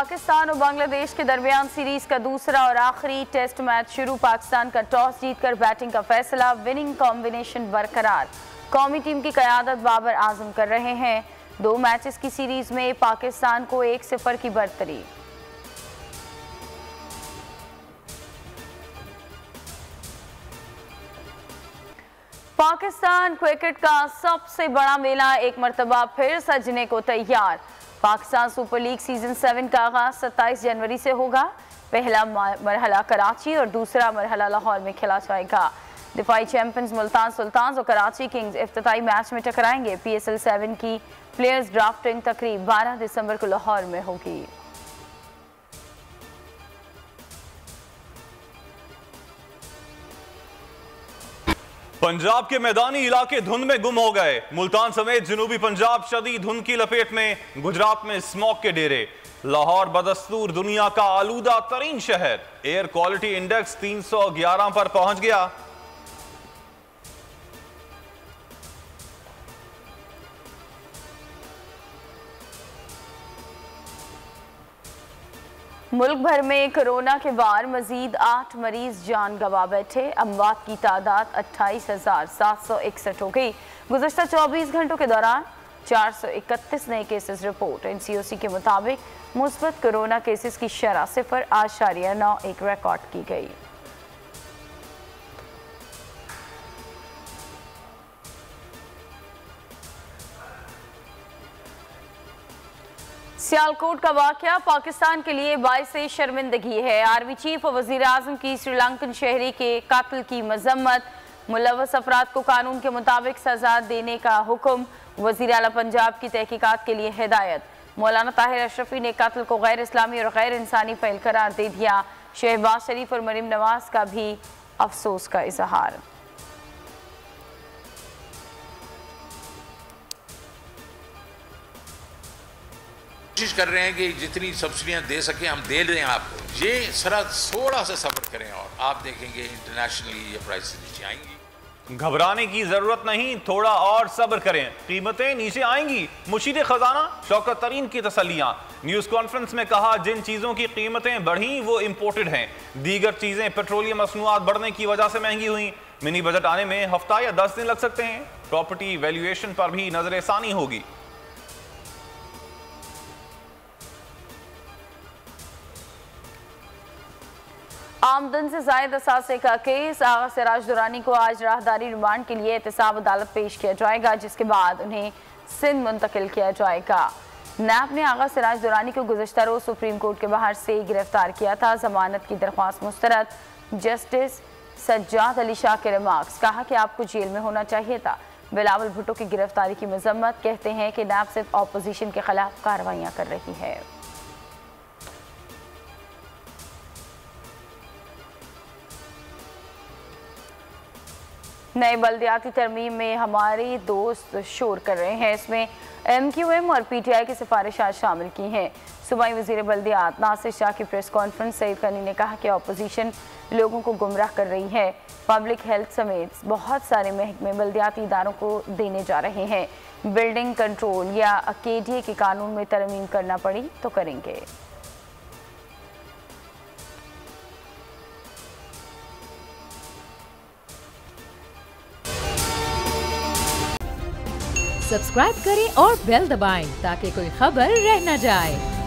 पाकिस्तान और बांग्लादेश के दरमियान सीरीज का दूसरा और आखिरी टेस्ट मैच शुरू। पाकिस्तान का टॉस जीतकर बैटिंग का फैसला, विनिंग कॉम्बिनेशन बरकरार। कौमी टीम की क़यादत बाबर आजम कर रहे हैं। 2 मैचेस की सीरीज में पाकिस्तान को 1-0 की बढ़तरी। पाकिस्तान क्रिकेट का सबसे बड़ा मेला एक मरतबा फिर सजने को तैयार। पाकिस्तान सुपर लीग सीजन 7 का आगाज 27 जनवरी से होगा। पहला मरहला कराची और दूसरा मरहला लाहौर में खेला जाएगा। दिफाई चैंपियंस मुल्तान सुल्तान्स और कराची किंग्स इफ्तिताई मैच में टकराएंगे। PSL 7 की प्लेयर्स ड्राफ्टिंग तकरीब 12 दिसंबर को लाहौर में होगी। पंजाब के मैदानी इलाके धुंध में गुम हो गए। मुल्तान समेत जनूबी पंजाब शदीद धुंध की लपेट में। गुजरात में स्मॉग के डेरे। लाहौर बदस्तूर दुनिया का आलूदा तरीन शहर। एयर क्वालिटी इंडेक्स 311 पर पहुंच गया। मुल्क भर में कोरोना के बाद मजीद 8 मरीज जान गंवा बैठे। अमवात की तादाद 28,761 हो गई। गुज़श्ता 24 घंटों के दौरान 431 नए केसेस रिपोर्ट। NCOC के मुताबिक मुस्बत कोरोना केसेस की शरह 0.91 रिकॉर्ड की गई। सियालकोट का वाकया पाकिस्तान के लिए बाइस शर्मिंदगी है। आर्मी चीफ और वजीर आजम की श्रीलंकन शहरी के कत्ल की मजम्मत। मुलव्वस अफराद को कानून के मुताबिक सजा देने का हुक्म। वजीर आला पंजाब की तहकीकात के लिए हिदायत। मौलाना ताहिर अशरफी ने कत्ल को गैर इस्लामी और गैर इंसानी फ़ैल करार दे दिया। शहबाज शरीफ और मरीम नवाज का भी अफसोस का इजहार। कोशिश कर रहे हैं कि जितनी सब्सिडियां दे सकें हम दे रहे हैं आपको। ये सरा थोड़ा सा सब्र करें और आप देखेंगे इंटरनेशनली ये प्राइस नीचे आएंगी। घबराने की जरूरत नहीं, थोड़ा और सब्र करें, कीमतें नीचे आएंगी। मुशीर खजाना शौकत तरीन की तसल्लियां। न्यूज कॉन्फ्रेंस में कहा, जिन चीजों की कीमतें बढ़ी वो इंपोर्टेड हैं। दीगर चीजें पेट्रोलियम मसनूआत बढ़ने की वजह से महंगी हुई। मिनी बजट आने में हफ्ता या 10 दिन लग सकते हैं। प्रॉपर्टी वैल्यूएशन पर भी नजरसानी होगी। आमदन से जायद असासे का केस। आगा सिराज दुरानी को आज राहदारी रिमांड के लिए एहतसाब अदालत पेश किया जाएगा, जिसके बाद उन्हें सिंध मुंतकिल किया जाएगा। नैब ने आगा सिराज दुरानी को गुज़श्ता रोज सुप्रीम कोर्ट के बाहर से गिरफ्तार किया था। जमानत की दरख्वास्त मुस्तरद। जस्टिस सज्जाद अली शाह के रिमार्क्स। कहा कि आपको जेल में होना चाहिए था। बिलावल भुट्टो की गिरफ्तारी की मजम्मत। कहते हैं कि नैब सिर्फ अपोजिशन के खिलाफ कार्रवाइयाँ कर रही है। नए बल्दियाती तरमीम में हमारे दोस्त शोर कर रहे हैं। इसमें MQM और PTI की सिफारिशात शामिल की हैं। सूबाई वज़ीर बल्दियात नासिर शाह की प्रेस कॉन्फ्रेंस। सईद खनी ने कहा कि अपोजिशन लोगों को गुमराह कर रही है। पब्लिक हेल्थ समेत बहुत सारे महकमे बल्दियाती इदारों को देने जा रहे हैं। बिल्डिंग कंट्रोल या KDA के कानून में तरमीम करना पड़ी तो करेंगे। सब्सक्राइब करें और बेल दबाएं ताकि कोई खबर रह न जाए।